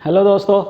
Hello दोस्तों,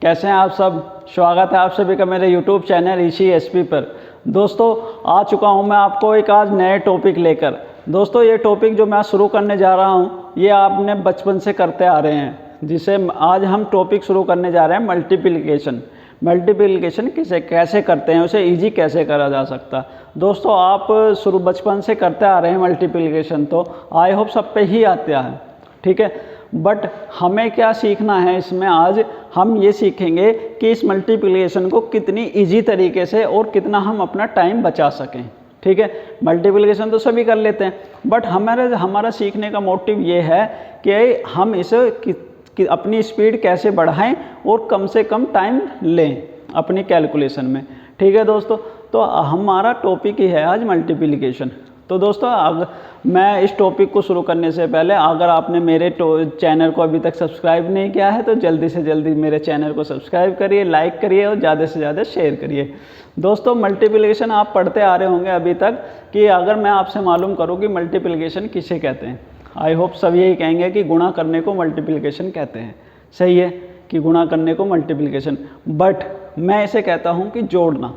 कैसे हैं आप सब। स्वागत है आप सभी का मेरे यूट्यूब चैनल ऋषि एसपी पर। दोस्तों आ चुका हूं मैं आपको एक आज नए टॉपिक लेकर। दोस्तों ये टॉपिक जो मैं शुरू करने जा रहा हूं ये आपने बचपन से करते आ रहे हैं, जिसे आज हम टॉपिक शुरू करने जा रहे हैं मल्टीप्लिकेशन। मल्टीप्लिकेशन कैसे करते हैं, उसे ईजी कैसे करा जा सकता। दोस्तों आप शुरू बचपन से करते आ रहे हैं मल्टीप्लिकेशन, तो आई होप सब पे ही आता है, ठीक है। बट हमें क्या सीखना है इसमें, आज हम ये सीखेंगे कि इस मल्टीप्लिकेशन को कितनी इजी तरीके से और कितना हम अपना टाइम बचा सकें, ठीक है। मल्टीप्लिकेशन तो सभी कर लेते हैं, बट हमारा सीखने का मोटिव ये है कि हम इसे अपनी स्पीड कैसे बढ़ाएं और कम से कम टाइम लें अपनी कैलकुलेशन में, ठीक है दोस्तों। तो हमारा टॉपिक ही है आज मल्टीप्लिकेशन। तो दोस्तों मैं इस टॉपिक को शुरू करने से पहले, अगर आपने मेरे चैनल को अभी तक सब्सक्राइब नहीं किया है तो जल्दी से जल्दी मेरे चैनल को सब्सक्राइब करिए, लाइक करिए और ज़्यादा से ज़्यादा शेयर करिए। दोस्तों मल्टीप्लिकेशन आप पढ़ते आ रहे होंगे अभी तक, कि अगर मैं आपसे मालूम करूँ कि मल्टीप्लिकेशन किसे कहते हैं, आई होप सब यही कहेंगे कि गुणा करने को मल्टीप्लिकेशन कहते हैं। सही है कि गुणा करने को मल्टीप्लिकेशन, बट मैं इसे कहता हूँ कि जोड़ना।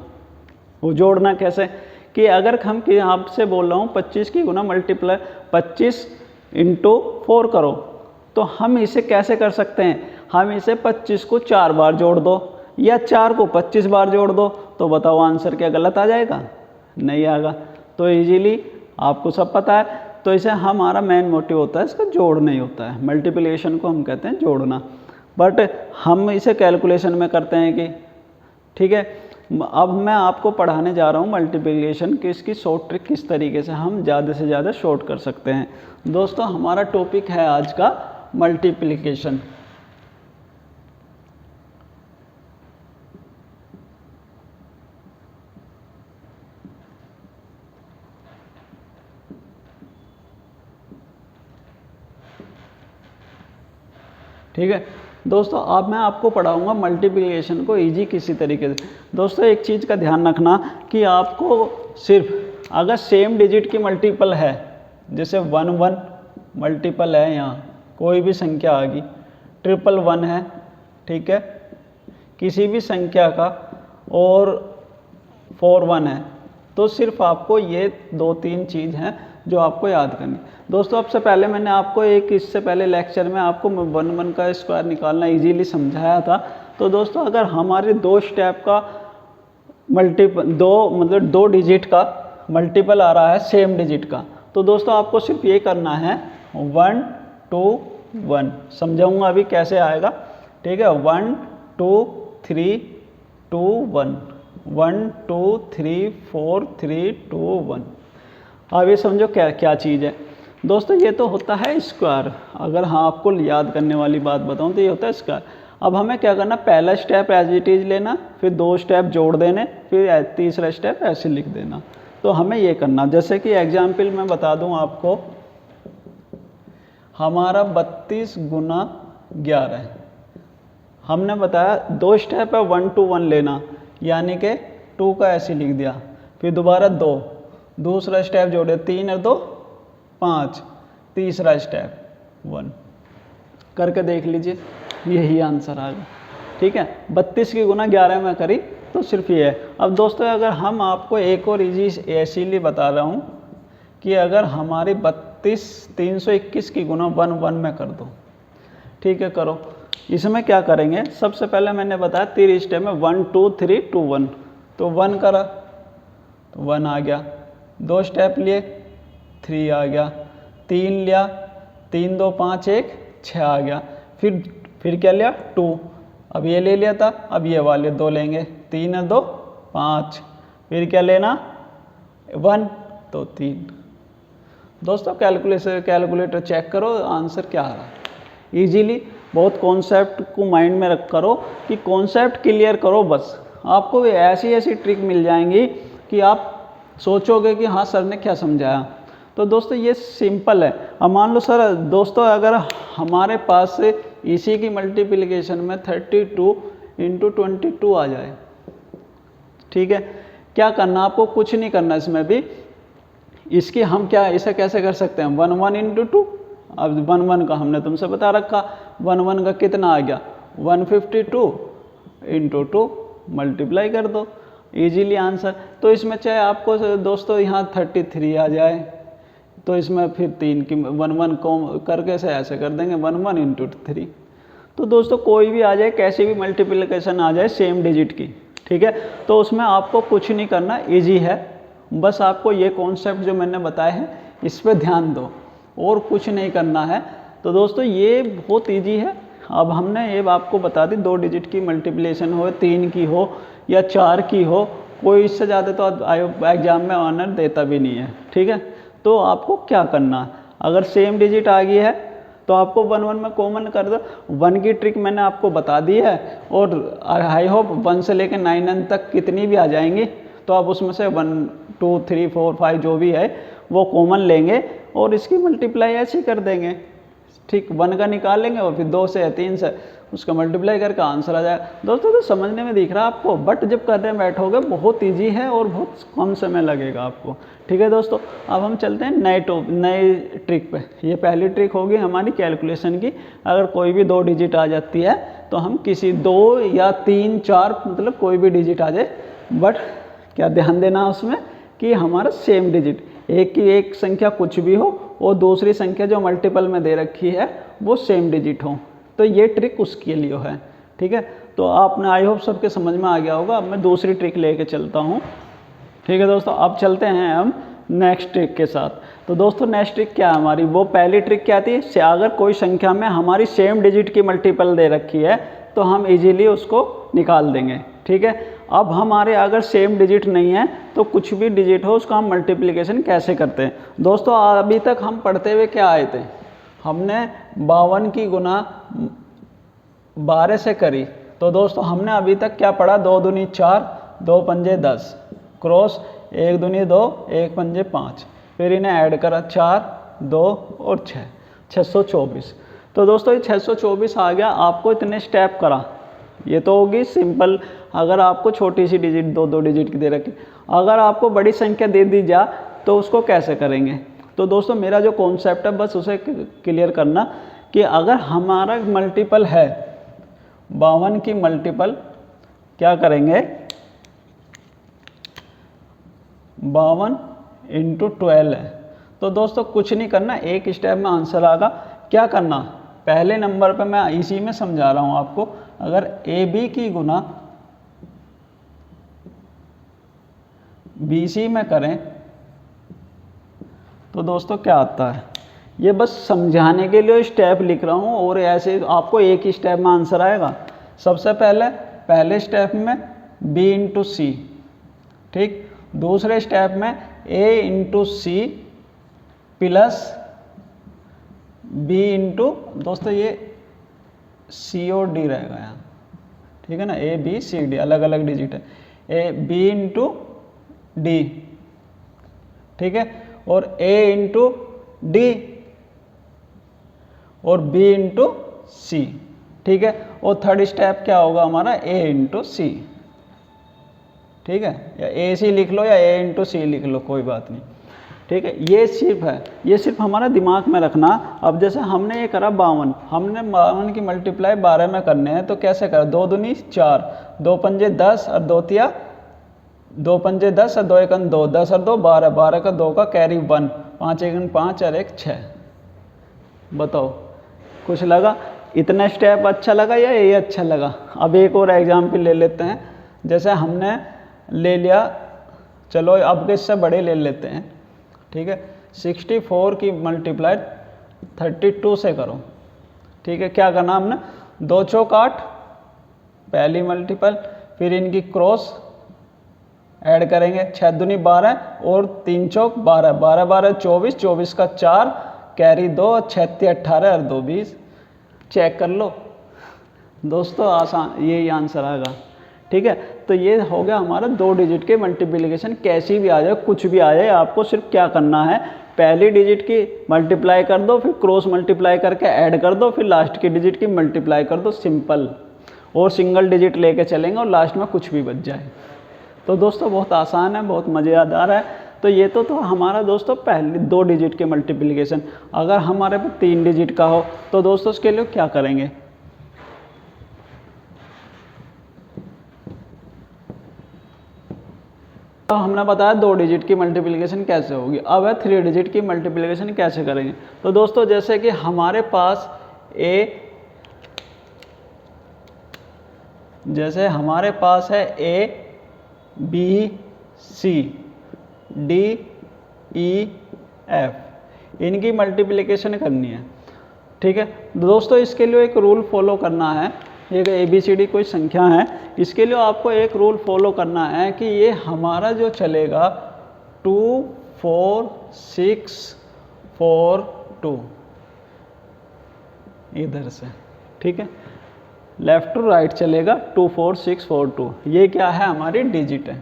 वो जोड़ना कैसे कि अगर हम कि आपसे बोल रहा हूँ 25 की गुना मल्टीप्लाई 25 इंटू 4 करो, तो हम इसे कैसे कर सकते हैं। हम इसे 25 को 4 बार जोड़ दो या 4 को 25 बार जोड़ दो, तो बताओ आंसर क्या गलत आ जाएगा? नहीं आएगा। तो इजीली आपको सब पता है, तो इसे हमारा मेन मोटिव होता है इसका जोड़ना ही होता है। मल्टीप्लिकेशन को हम कहते हैं जोड़ना, बट हम इसे कैलकुलेशन में करते हैं कि, ठीक है। अब मैं आपको पढ़ाने जा रहा हूँ मल्टीप्लिकेशन की इसकी शॉर्ट ट्रिक, किस तरीके से हम ज़्यादा से ज़्यादा शॉर्ट कर सकते हैं। दोस्तों हमारा टॉपिक है आज का मल्टीप्लिकेशन। ठीक है दोस्तों, अब मैं आपको पढ़ाऊंगा मल्टीप्लिकेशन को इजी किसी तरीके से। दोस्तों एक चीज़ का ध्यान रखना कि आपको सिर्फ अगर सेम डिजिट की मल्टीपल है, जैसे 1 1 मल्टीपल है, यहाँ कोई भी संख्या आ गई, 111 है, ठीक है, किसी भी संख्या का, और 41 है, तो सिर्फ आपको ये 2-3 चीज़ हैं जो आपको याद करनी। दोस्तों अब से पहले मैंने आपको इससे पहले लेक्चर में आपको 1 का स्क्वायर निकालना इजीली समझाया था। तो दोस्तों अगर हमारे 2 स्टेप का मतलब 2 डिजिट का मल्टीपल आ रहा है सेम डिजिट का, तो दोस्तों आपको सिर्फ ये करना है 1 2 1। समझाऊंगा अभी कैसे आएगा, ठीक है। 1 2 3 2 1 1 2 3 4 3 2 1। अब ये समझो क्या क्या चीज़ है दोस्तों, ये तो होता है स्क्वायर। अगर हाँ आपको याद करने वाली बात बताऊँ तो ये होता है स्क्वायर। अब हमें क्या करना, पहला स्टेप एज इट इज़ लेना, फिर 2 स्टेप जोड़ देने, फिर तीसरा स्टेप ऐसे लिख देना। तो हमें ये करना, जैसे कि एग्जाम्पल मैं बता दूँ आपको, हमारा 32 गुना 11 है। हमने बताया 2 स्टेप है 1 to 1 लेना, यानी कि 2 का ऐसे लिख दिया, फिर दोबारा 2, दूसरा स्टेप जोड़े, 3 और 2 5, तीसरा स्टेप 1 करके देख लीजिए, यही आंसर आ गया, ठीक है। 32 की गुना 11 में करी तो सिर्फ ये है। अब दोस्तों अगर हम आपको एक और इजी इसीलिए बता रहा हूँ कि अगर हमारी 321 की गुना 1 1 में कर दो, ठीक है, करो। इसमें क्या करेंगे, सबसे पहले मैंने बताया 3 स्टेप में 1 2 3 2 1, तो 1 करा तो 1 आ गया, 2 स्टेप लिए 3 आ गया, 3 लिया 3 2 5 1 6 आ गया, फिर क्या लिया 2, अब ये ले लिया था, अब ये वाले 2 लेंगे, 3 और 2 5, फिर क्या लेना 1 तो 3। दोस्तों कैलकुलेटर चेक करो आंसर क्या आ रहा है। इजीली बहुत कॉन्सेप्ट को माइंड में रख करो कि कॉन्सेप्ट क्लियर करो, बस आपको ऐसी ऐसी ट्रिक मिल जाएंगी कि आप सोचोगे कि हाँ सर ने क्या समझाया। तो दोस्तों ये सिंपल है। अब मान लो सर दोस्तों अगर हमारे पास से इसी की मल्टीप्लिकेशन में 32 इंटू 22 आ जाए, ठीक है, क्या करना आपको, कुछ नहीं करना इसमें भी। इसकी हम क्या इसे कैसे कर सकते हैं, 1 1 इंटू 2। अब 1 1 का हमने तुमसे बता रखा, 1 1 का कितना आ गया 152 इंटू 2 मल्टीप्लाई कर दो, इजीली आंसर। तो इसमें चाहे आपको दोस्तों यहाँ 33 आ जाए तो इसमें फिर 3 की 1 1 को करके से ऐसे कर देंगे 1 1 इंटू 3। तो दोस्तों कोई भी आ जाए, कैसी भी मल्टीप्लिकेशन आ जाए सेम डिजिट की, ठीक है, तो उसमें आपको कुछ नहीं करना, इजी है। बस आपको ये कॉन्सेप्ट जो मैंने बताए हैं इस पर ध्यान दो और कुछ नहीं करना है। तो दोस्तों ये बहुत ईजी है। अब हमने ये आपको बता दी 2 डिजिट की मल्टीप्लिकेशन हो, 3 की हो या 4 की हो, कोई इससे ज़्यादा तो एग्जाम में ऑनर देता भी नहीं है, ठीक है। तो आपको क्या करना, अगर सेम डिजिट आ गई है तो आपको 1 1 में कॉमन कर दो। 1 की ट्रिक मैंने आपको बता दी है और आई होप 1 से लेकर 9 तक कितनी भी आ जाएंगी तो आप उसमें से 1 2 3 4 5 जो भी है वो कॉमन लेंगे और इसकी मल्टीप्लाई ऐसे कर देंगे, ठीक। 1 का निकाल लेंगे और फिर 2 से या 3 से उसका मल्टीप्लाई करके आंसर आ जाएगा। दोस्तों तो समझने में दिख रहा है आपको, बट जब करने बैठोगे बहुत इजी है और बहुत कम समय लगेगा आपको, ठीक है दोस्तों। अब हम चलते हैं नए ट्रिक पे। ये पहली ट्रिक होगी हमारी कैलकुलेशन की। अगर कोई भी 2 डिजिट आ जाती है तो हम किसी 2 या 3 4 मतलब कोई भी डिजिट आ जाए, बट क्या ध्यान देना उसमें कि हमारा सेम डिजिट, एक की एक संख्या कुछ भी हो और दूसरी संख्या जो मल्टीपल में दे रखी है वो सेम डिजिट हो। तो ये ट्रिक उसके लिए है, ठीक है। तो आपने आई होप सबके समझ में आ गया होगा। अब मैं दूसरी ट्रिक लेके चलता हूँ, ठीक है दोस्तों। अब चलते हैं हम नेक्स्ट ट्रिक के साथ। तो दोस्तों नेक्स्ट ट्रिक क्या है हमारी, वो पहली ट्रिक क्या थी, अगर कोई संख्या में हमारी सेम डिजिट की मल्टीपल दे रखी है तो हम इजीली उसको निकाल देंगे, ठीक है। अब हमारे अगर सेम डिजिट नहीं है तो कुछ भी डिजिट हो उसका हम मल्टीप्लिकेशन कैसे करते हैं। दोस्तों अभी तक हम पढ़ते हुए क्या आए थे, हमने 52 की गुना 12 से करी। तो दोस्तों हमने अभी तक क्या पढ़ा, 2 दूनी 4, 2 पंजे 10, क्रॉस 1 दूनी 2, 1 पंजे 5, फिर इन्हें ऐड करा 4 2 और 6, 624। तो दोस्तों ये 624 आ गया। आपको इतने स्टेप करा, ये तो होगी सिंपल। अगर आपको छोटी सी डिजिट 2 डिजिट की दे रखी, अगर आपको बड़ी संख्या दे दी जा तो उसको कैसे करेंगे। तो दोस्तों मेरा जो कॉन्सेप्ट है बस उसे क्लियर करना कि अगर हमारा मल्टीपल है 52 की मल्टीपल क्या करेंगे, 52 इंटू 12 है। तो दोस्तों कुछ नहीं करना, एक स्टेप में आंसर आएगा। क्या करना, पहले नंबर पे मैं इसी में समझा रहा हूँ आपको। अगर ए बी की गुना बी सी में करें तो दोस्तों क्या आता है, ये बस समझाने के लिए स्टेप लिख रहा हूँ और ऐसे आपको एक ही स्टेप में आंसर आएगा। सबसे पहले स्टेप में b इंटू सी, ठीक। दूसरे स्टेप में a into C plus b into, दोस्तों ये c और d रहेगा यहाँ, ठीक है ना, a b c d अलग अलग डिजिट है, a b इंटू d, ठीक है, और a इंटू d और b इंटू सी, ठीक है। और थर्ड स्टेप क्या होगा हमारा, a इंटू सी, ठीक है, या ए सी लिख लो या a इंटू सी लिख लो, कोई बात नहीं, ठीक है। ये सिर्फ है, ये सिर्फ हमारा दिमाग में रखना। अब जैसे हमने ये करा 52, हमने 52 की मल्टीप्लाई 12 में करने हैं तो कैसे करा, 2 दूनी 4, 2 पंजे 10 और 2 तिया 2 पंजे 10 और 2 एकन 2, 10 और 2 12, 12 का 2 का कैरी 1, 5 एकन 5 और 1 6। बताओ कुछ लगा, इतना स्टेप अच्छा लगा या ये अच्छा लगा। अब एक और एग्जाम्पल ले लेते हैं। जैसे हमने ले लिया, चलो अब के इससे बड़े ले लेते हैं, ठीक है। 64 की मल्टीप्लाई 32 से करो, ठीक है। क्या करना हमने, 2 चौक 8 पहली मल्टीपल, फिर इनकी क्रॉस ऐड करेंगे, 6 दूनी 12 और 3 चौक 12, 12 12 24, 24 का 4 कैरी 2, 6 18 और 2 20। चेक कर लो दोस्तों, आसान यही आंसर आएगा, ठीक है। तो ये हो गया हमारा 2 डिजिट के मल्टीप्लिकेशन। कैसी भी आ जाए, कुछ भी आ जाए, आपको सिर्फ क्या करना है, पहली डिजिट की मल्टीप्लाई कर दो, फिर क्रॉस मल्टीप्लाई करके ऐड कर दो, फिर लास्ट की डिजिट की मल्टीप्लाई कर दो, सिंपल। और सिंगल डिजिट लेके चलेंगे और लास्ट में कुछ भी बच जाए। तो दोस्तों बहुत आसान है, बहुत मज़ेदार है। तो ये तो हमारा दोस्तों पहले 2 डिजिट के मल्टीप्लिकेशन। अगर हमारे पे 3 डिजिट का हो तो दोस्तों उसके लिए क्या करेंगे, हमने बताया 2 डिजिट की मल्टीप्लिकेशन कैसे होगी। अब है 3 डिजिट की मल्टीप्लिकेशन कैसे करेंगे। तो दोस्तों जैसे कि हमारे पास है A, B, C, D, E, F, इनकी मल्टीप्लिकेशन करनी है। ठीक है दोस्तों, इसके लिए एक रूल फॉलो करना है। ये ABCD कोई संख्या है, इसके लिए आपको एक रूल फॉलो करना है कि ये हमारा जो चलेगा 2 4 6 4 2 इधर से। ठीक है, लेफ्ट टू राइट चलेगा 2 4 6 4 2। ये क्या है, हमारी डिजिट है।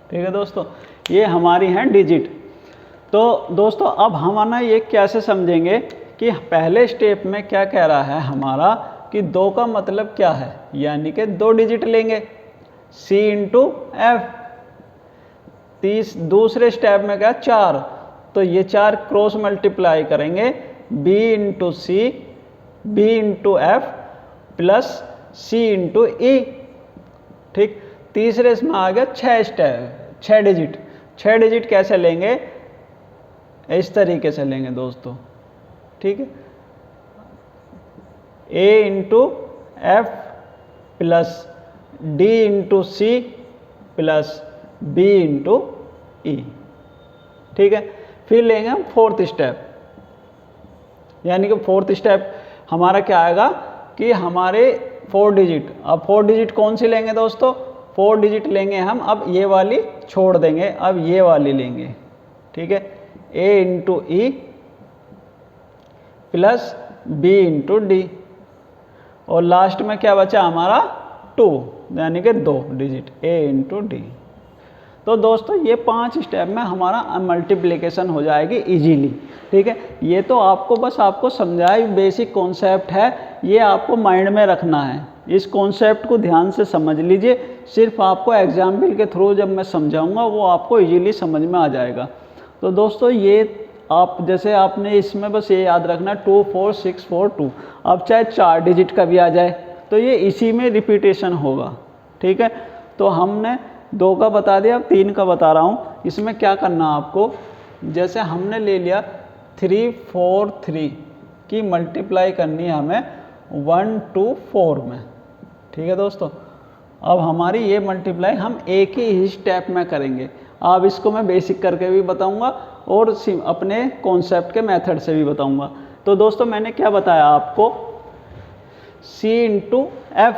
ठीक है दोस्तों, ये हमारी हैं डिजिट। तो दोस्तों अब हम ना ये कैसे समझेंगे कि पहले स्टेप में क्या कह रहा है हमारा कि 2 का मतलब क्या है, यानी कि 2 डिजिट लेंगे C इंटू F। दूसरे स्टेप में क्या 4, तो ये 4 क्रॉस मल्टीप्लाई करेंगे B into C, B into F plus C into E। ठीक, तीसरे इसमें आ गया 6 डिजिट। 6 डिजिट कैसे लेंगे, इस तरीके से लेंगे दोस्तों। ठीक है, A into F plus D into C plus B into E। ठीक है, फिर लेंगे हम 4th स्टेप, यानी कि 4th स्टेप हमारा क्या आएगा कि हमारे 4 डिजिट। अब 4 डिजिट कौन सी लेंगे दोस्तों, 4 डिजिट लेंगे हम। अब ये वाली छोड़ देंगे, अब ये वाली लेंगे। ठीक है, A into E plus B into D, और लास्ट में क्या बचा हमारा 2, यानी कि 2 डिजिट A इंटू D। तो दोस्तों ये 5 स्टेप में हमारा मल्टीप्लिकेशन हो जाएगी इजीली। ठीक है, ये तो आपको समझाया, बेसिक कॉन्सेप्ट है, ये आपको माइंड में रखना है। इस कॉन्सेप्ट को ध्यान से समझ लीजिए, सिर्फ आपको एग्जाम्पल के थ्रू जब मैं समझाऊंगा वो आपको इजीली समझ में आ जाएगा। तो दोस्तों ये आप जैसे आपने इसमें बस ये याद रखना 2 4 6 4 2। अब चाहे 4 डिजिट का भी आ जाए तो ये इसी में रिपीटेशन होगा। ठीक है, तो हमने 2 का बता दिया, अब 3 का बता रहा हूँ। इसमें क्या करना आपको, जैसे हमने ले लिया 3 4 3 की मल्टीप्लाई करनी है हमें 1 2 4 में। ठीक है दोस्तों, अब हमारी ये मल्टीप्लाई हम एक ही स्टेप में करेंगे। अब इसको मैं बेसिक करके भी बताऊंगा और अपने कॉन्सेप्ट के मेथड से भी बताऊंगा। तो दोस्तों मैंने क्या बताया आपको, C इंटू F,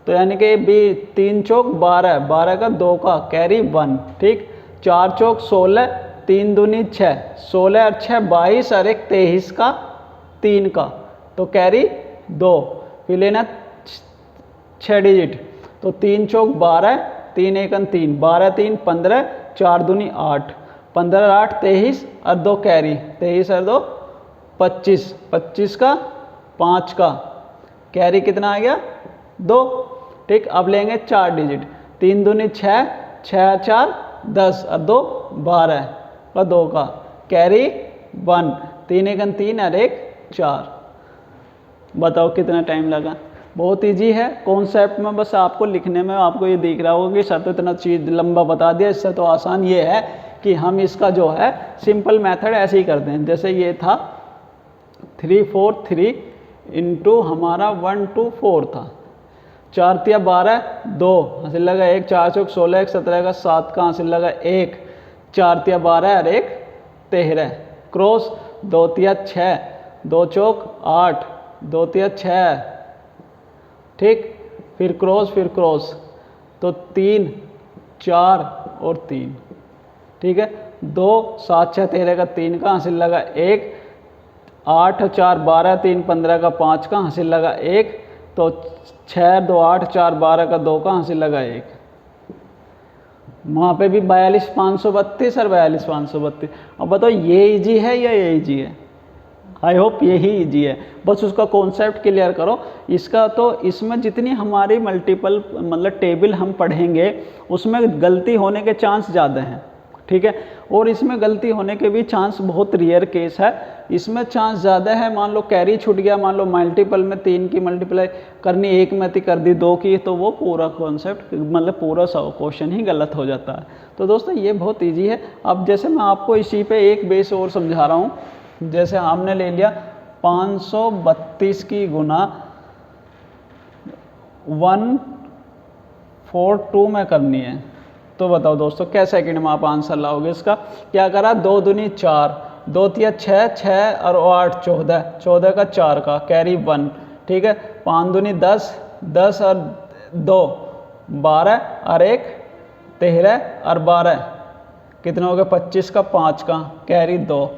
तो यानी कि 3 चौक 12, 12 का 2 का कैरी 1। ठीक, 4 चौक 16, 3 दूनी 6, 16 और 6 22 और 1 23 का 3 का, तो कैरी 2। फिर लेना 6 डिजिट, तो 3 चौक 12, 3 1 3, 12 3 15, 4 दूनी 8, 15 8 23 और 2 कैरी, 23 और 2 25, 25 का 5 का कैरी कितना आ गया 2। ठीक, अब लेंगे 4 डिजिट, 3 दूनी 6, 6 4 10 और 2 12 और 2 का कैरी 1, 3 1 3 और 1 4। बताओ कितना टाइम लगा। बहुत इजी है कॉन्सेप्ट में, बस आपको लिखने में आपको ये दिख रहा होगा कि सर तो इतना चीज़ लंबा बता दिया। इससे तो आसान ये है कि हम इसका जो है सिंपल मेथड ऐसे ही करते हैं। जैसे ये था 3 4 3 इंटू हमारा 1 2 4 था, 4 तिया 12, 2 हासिल लगा 1, 4 चौक 16, 1 17 का 7 का हासिल लगा 1, 4 तिया 12 और 1 13, क्रॉस 2 तिया 6, 2 चौक 8, 2 तिया 6। ठीक, फिर क्रॉस, तो 3 4 और 3। ठीक है, 2 7 6 13 का 3 का हासिल लगा 1, 8 4 12 3 15 का 5 का हासिल लगा 1, तो 6 2 8 4 12 का 2 का हासिल लगा 1। वहाँ पे भी 42 532 और 42 532। अब बताओ ये इजी है या ये इजी है? आई होप यही इजी है, बस उसका कॉन्सेप्ट क्लियर करो। इसका तो इसमें जितनी हमारी मल्टीपल मतलब टेबल हम पढ़ेंगे उसमें गलती होने के चांस ज़्यादा हैं। ठीक है। और इसमें गलती होने के भी चांस बहुत रेयर केस है, इसमें चांस ज़्यादा है। मान लो कैरी छूट गया, मान लो मल्टीपल में 3 की मल्टीप्लाई करनी 1 में थी, कर दी 2 की, तो वो पूरा कॉन्सेप्ट मतलब पूरा क्वेश्चन ही गलत हो जाता है। तो दोस्तों ये बहुत ईजी है। अब जैसे मैं आपको इसी पे एक बेस और समझा रहा हूँ, जैसे हमने ले लिया 532 की गुना 142 में करनी है, तो बताओ दोस्तों क्या सेकंड में आप आंसर लाओगे इसका? क्या करा, 2 दूनी 4, 2 तिया 6, 6 और 8 14, 14 का 4 का कैरी 1, ठीक है। 5 दूनी 10, 10 और 2 12 और 1 13 और 12 कितना हो गया, 25 का 5 का कैरी 2,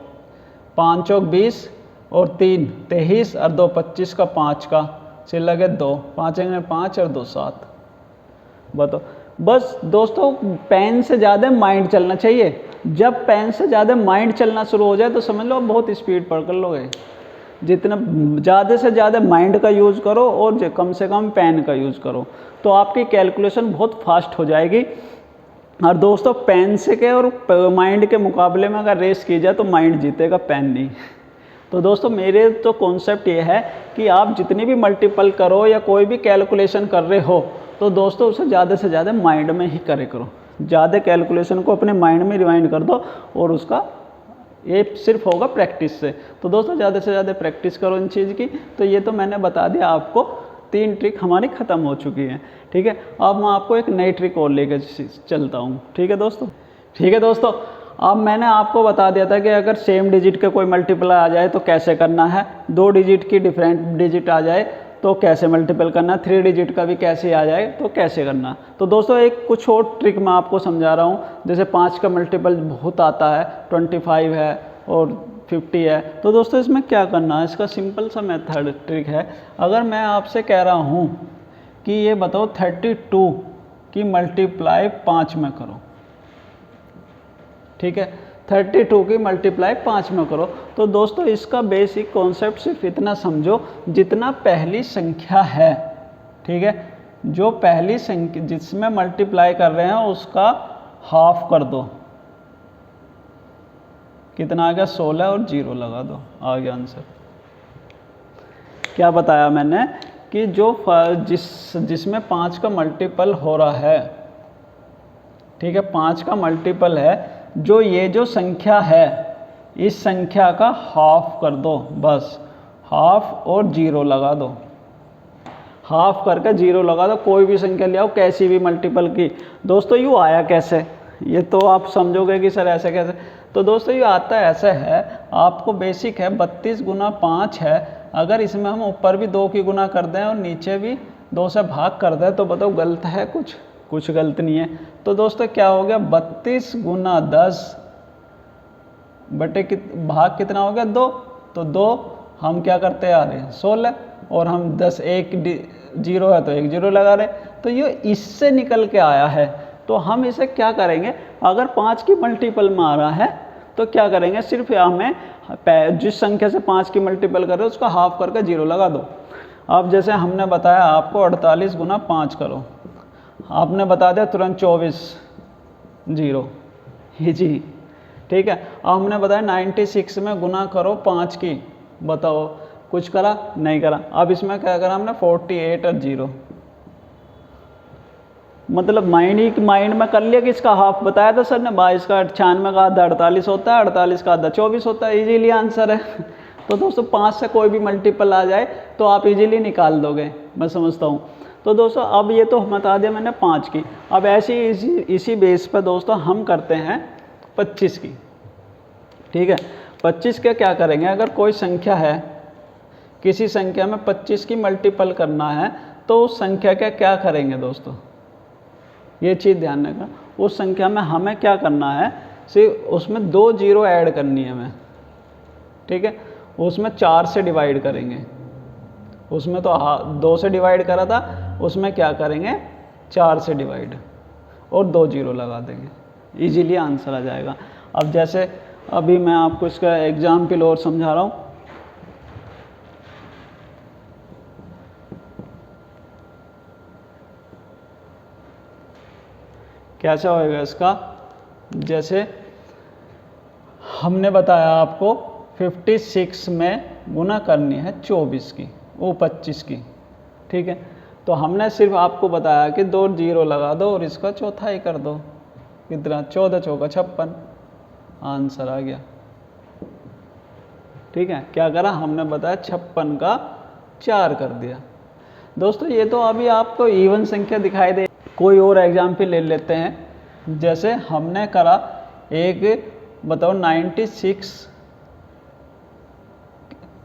5 चौक 20 और 3 23 और 2 25 का 5 का सिर लगे 2, 5 में 5 और 2 7। बताओ, बस दोस्तों पेन से ज़्यादा माइंड चलना चाहिए। जब पेन से ज़्यादा माइंड चलना शुरू हो जाए तो समझ लो बहुत स्पीड पढ़ कर लोगे। जितना ज़्यादा से ज़्यादा माइंड का यूज़ करो और कम से कम पेन का यूज़ करो, तो आपकी कैलकुलेशन बहुत फास्ट हो जाएगी। और दोस्तों पेन से के और माइंड के मुकाबले में अगर रेस की जाए तो माइंड जीतेगा, पेन नहीं। तो दोस्तों मेरे तो कॉन्सेप्ट ये है कि आप जितनी भी मल्टीपल करो या कोई भी कैलकुलेशन कर रहे हो, तो दोस्तों उसे ज़्यादा से ज़्यादा माइंड में ही करे करो। ज़्यादा कैलकुलेशन को अपने माइंड में रिवाइंड कर दो, और उसका ये सिर्फ होगा प्रैक्टिस से। तो दोस्तों ज़्यादा से ज़्यादा प्रैक्टिस करो इन चीज़ की। तो ये तो मैंने बता दिया आपको, 3 ट्रिक हमारी ख़त्म हो चुकी हैं, ठीक है। अब मैं आपको एक नई ट्रिक और लेकर चलता हूँ, ठीक है दोस्तों। ठीक है दोस्तों, अब मैंने आपको बता दिया था कि अगर सेम डिजिट का कोई मल्टीपल आ जाए तो कैसे करना है, 2 डिजिट की डिफरेंट डिजिट आ जाए तो कैसे मल्टीपल करना, 3 डिजिट का भी कैसे आ जाए तो कैसे करना। तो दोस्तों एक कुछ और ट्रिक मैं आपको समझा रहा हूँ। जैसे 5 का मल्टीपल बहुत आता है, 25 है और 50 है। तो दोस्तों इसमें क्या करना है, इसका सिंपल सा मेथड ट्रिक है। अगर मैं आपसे कह रहा हूँ कि ये बताओ 32 की मल्टीप्लाई 5 में करो, ठीक है, 32 की मल्टीप्लाई 5 में करो, तो दोस्तों इसका बेसिक कॉन्सेप्ट सिर्फ इतना समझो, जितना पहली संख्या है, ठीक है, जो पहली संख्या जिसमें मल्टीप्लाई कर रहे हैं उसका हाफ कर दो। कितना आ गया, 16 और 0 लगा दो, आ गया आंसर। क्या बताया मैंने कि जो जिसमें 5 का मल्टीपल हो रहा है, ठीक है, 5 का मल्टीपल है, जो ये जो संख्या है इस संख्या का हाफ कर दो, बस हाफ और 0 लगा दो। हाफ करके 0 लगा दो, कोई भी संख्या ले आओ कैसी भी मल्टीपल की। दोस्तों यूँ आया कैसे, ये तो आप समझोगे कि सर ऐसे कैसे। तो दोस्तों ये आता ऐसे है, आपको बेसिक है 32 गुना 5 है, अगर इसमें हम ऊपर भी 2 की गुना कर दें और नीचे भी 2 से भाग कर दें, तो बताओ गलत है कुछ? कुछ गलत नहीं है। तो दोस्तों क्या हो गया, 32 गुना 10 बटे भाग कितना हो गया, 2। तो 2 हम क्या करते आ रहे हैं 16, और हम 10 एक 0 है तो 1 0 लगा रहे, तो ये इससे निकल के आया है। तो हम इसे क्या करेंगे, अगर 5 की मल्टीपल में आ रहा है तो क्या करेंगे, सिर्फ हमें जिस संख्या से 5 की मल्टीपल कर रहे हो उसका हाफ करके 0 लगा दो। अब जैसे हमने बताया आपको 48 गुना 5 करो, आपने बता दिया तुरंत 24 0 जी, ठीक है। अब हमने बताया 96 में गुना करो 5 की, बताओ कुछ करा नहीं करा। अब इसमें क्या करा हमने 48 और 0, मतलब माइंड में कर लिया कि इसका हाफ बताया था सर ने, 22 का 96 का आधा 48 होता है, 48 का आधा 24 होता है, इजीली आंसर है। तो दोस्तों 5 से कोई भी मल्टीपल आ जाए तो आप इजीली निकाल दोगे, मैं समझता हूँ। तो दोस्तों अब ये तो बता दिया मैंने 5 की। अब ऐसी इसी बेस पर दोस्तों हम करते हैं 25 की, ठीक है। 25 के क्या करेंगे, अगर कोई संख्या है, किसी संख्या में 25 की मल्टीपल करना है, तो उस संख्या का क्या करेंगे दोस्तों, ये चीज़ ध्यान रखना। उस संख्या में हमें क्या करना है, सिर्फ उसमें 2 0 ऐड करनी है हमें, ठीक है। उसमें 4 से डिवाइड करेंगे, उसमें तो 2 से डिवाइड करा था, उसमें क्या करेंगे 4 से डिवाइड और 2 0 लगा देंगे, इजीली आंसर आ जाएगा। अब जैसे अभी मैं आपको इसका एग्जाम्पल और समझा रहा हूँ। कैसे होएगा इसका, जैसे हमने बताया आपको 56 में गुना करनी है 24 की, वो 25 की, ठीक है। तो हमने सिर्फ आपको बताया कि 2 जीरो लगा दो और इसका चौथाई कर दो। कितना? 14 चौका 56, आंसर आ गया, ठीक है। क्या करा हमने? बताया 56 का 4 कर दिया। दोस्तों ये तो अभी आपको इवन संख्या दिखाई दे। कोई और एग्जाम्पल ले लेते हैं। जैसे हमने करा एक, बताओ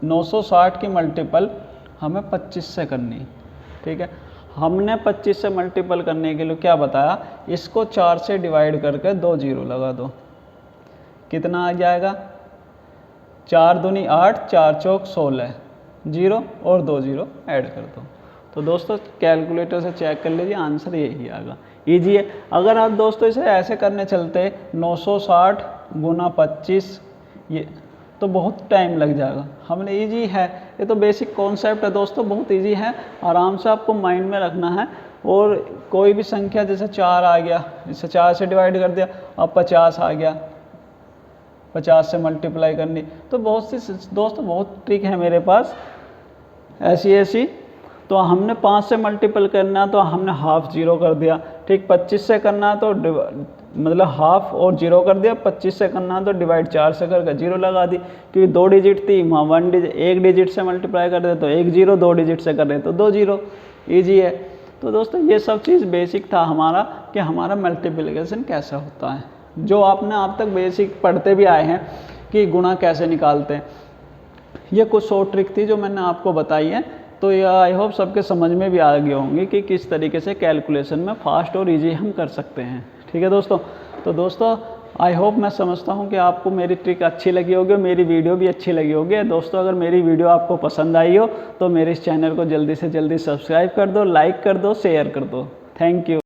960 की मल्टीपल हमें 25 से करनी, ठीक है। हमने 25 से मल्टीपल करने के लिए क्या बताया? इसको 4 से डिवाइड करके 2 जीरो लगा दो। कितना आ जाएगा? 4 दूनी 8, 4 चौक 16, जीरो और 2 जीरो ऐड कर दो। तो दोस्तों कैलकुलेटर से चेक कर लीजिए, आंसर यही आएगा। ईजी है। अगर आप दोस्तों इसे ऐसे करने चलते 960 गुना 25, ये तो बहुत टाइम लग जाएगा। हमने ईजी है, ये तो बेसिक कॉन्सेप्ट है दोस्तों, बहुत ईजी है, आराम से आपको माइंड में रखना है। और कोई भी संख्या जैसे 4 आ गया, इसे 4 से डिवाइड कर दिया, अब 50 आ गया, 50 से मल्टीप्लाई करनी। तो बहुत सी दोस्तों बहुत ट्रिक है मेरे पास ऐसी। तो हमने 5 से मल्टीपल करना तो हमने हाफ जीरो कर दिया, ठीक। 25 से करना तो मतलब हाफ और जीरो कर दिया। 25 से करना तो डिवाइड 4 से करके जीरो लगा दी, क्योंकि 2 डिजिट थी वहाँ 1 डिजिट, 1 डिजिट से मल्टीप्लाई कर दे तो 1 जीरो, 2 डिजिट से कर रहे तो 2 जीरो। ईजी है। तो दोस्तों ये सब चीज़ बेसिक था हमारा कि हमारा मल्टीप्लिकेशन कैसा होता है, जो आपने अब तक बेसिक पढ़ते भी आए हैं कि गुणा कैसे निकालते हैं। ये कुछ शॉर्ट ट्रिक थी जो मैंने आपको बताई है। तो ये आई होप सबके समझ में भी आ गए होंगे कि किस तरीके से कैलकुलेशन में फास्ट और इजी हम कर सकते हैं, ठीक है दोस्तों। तो दोस्तों आई होप, मैं समझता हूँ कि आपको मेरी ट्रिक अच्छी लगी होगी, मेरी वीडियो भी अच्छी लगी होगी। दोस्तों अगर मेरी वीडियो आपको पसंद आई हो तो मेरे इस चैनल को जल्दी से जल्दी सब्सक्राइब कर दो, लाइक कर दो, शेयर कर दो। Thank you.